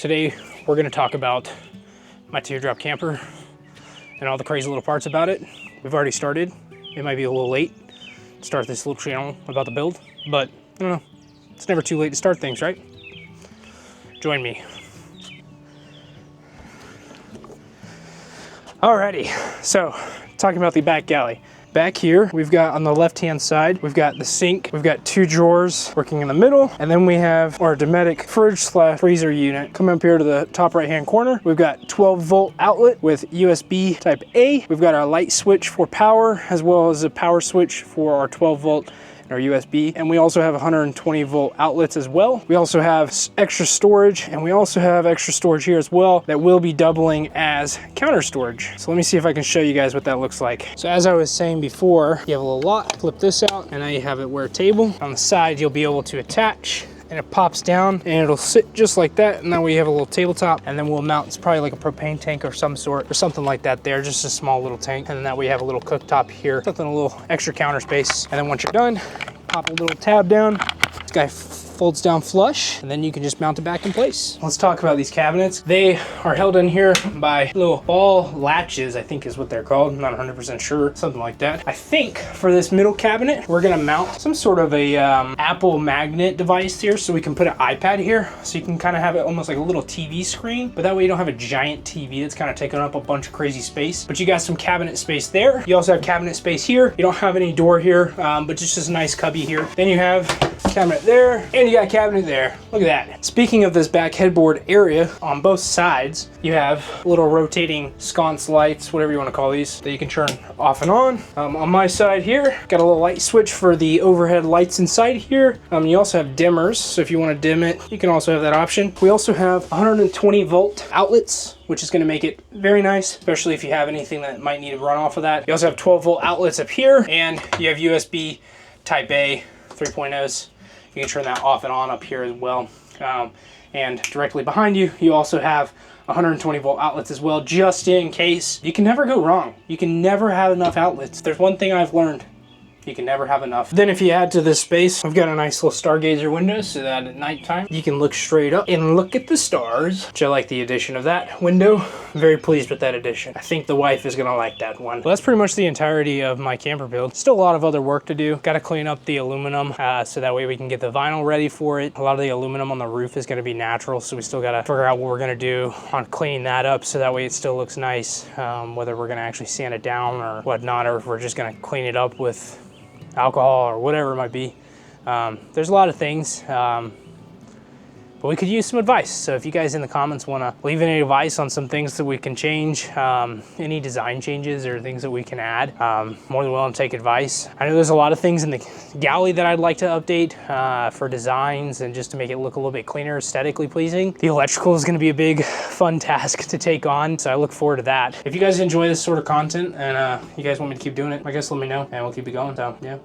Today we're gonna talk about my Teardrop camper and all the crazy little parts about it. We've already started. It might be a little late to start this little channel about the build, but I don't know. It's never too late to start things, right? Join me. Alrighty, so talking about the back galley. Back here, we've got on the left-hand side, we've got the sink, we've got 2 drawers working in the middle, and then we have our Dometic fridge/freezer unit. Coming up here to the top right-hand corner, we've got 12-volt outlet with USB type A. We've got our light switch for power, as well as a power switch for our 12-volt our USB, and we also have 120-volt outlets as well. We also have extra storage, and we also have extra storage here as well that will be doubling as counter storage. So let me see if I can show you guys what that looks like. So as I was saying before, you have a little lot, flip this out, and now you have it where a table. On the side, you'll be able to attach, and it pops down and it'll sit just like that. And now we have a little tabletop, and then we'll mount, it's probably like a propane tank or some sort or something like that there, just a small little tank. And then that we have a little cooktop here, something a little extra counter space. And then once you're done, pop a little tab down. This guy folds down flush, and then you can just mount it back in place. Let's talk about these cabinets. They are held in here by little ball latches, I think is what they're called. I'm not 100% sure, something like that. I think for this middle cabinet, we're gonna mount some sort of a Apple magnet device here, so we can put an iPad here, so you can kind of have it almost like a little TV screen, but that way you don't have a giant TV that's kind of taking up a bunch of crazy space. But you got some cabinet space there. You also have cabinet space here. You don't have any door here, but just this nice cubby here. Then you have cabinet there, and you got a cabinet there. Look at that. Speaking of this back headboard area, on both sides, you have little rotating sconce lights, whatever you want to call these, that you can turn off and on. On my side here, got a little light switch for the overhead lights inside here. You also have dimmers, so if you want to dim it, you can also have that option. We also have 120-volt outlets, which is going to make it very nice, especially if you have anything that might need to run off of that. You also have 12-volt outlets up here, and you have USB type A 3.0s. You can turn that off and on up here as well. And directly behind you, you also have 120-volt outlets as well, just in case. You can never go wrong. You can never have enough outlets. There's one thing I've learned. You can never have enough. Then if you add to this space, we've got a nice little stargazer window so that at nighttime you can look straight up and look at the stars, which I like the addition of that window. I'm very pleased with that addition. I think the wife is gonna like that one. Well, that's pretty much the entirety of my camper build. Still a lot of other work to do. Got to clean up the aluminum so that way we can get the vinyl ready for it. A lot of the aluminum on the roof is gonna be natural, so we still gotta figure out what we're gonna do on cleaning that up so that way it still looks nice, whether we're gonna actually sand it down or whatnot, or if we're just gonna clean it up with alcohol or whatever it might be. There's a lot of things, but we could use some advice. So if you guys in the comments want to leave any advice on some things that we can change, any design changes or things that we can add, more than willing to take advice. I know there's a lot of things in the galley that I'd like to update for designs and just to make it look a little bit cleaner, aesthetically pleasing. The electrical is going to be a big fun task to take on, so I look forward to that. If you guys enjoy this sort of content and you guys want me to keep doing it, I guess let me know and we'll keep it going. So yeah.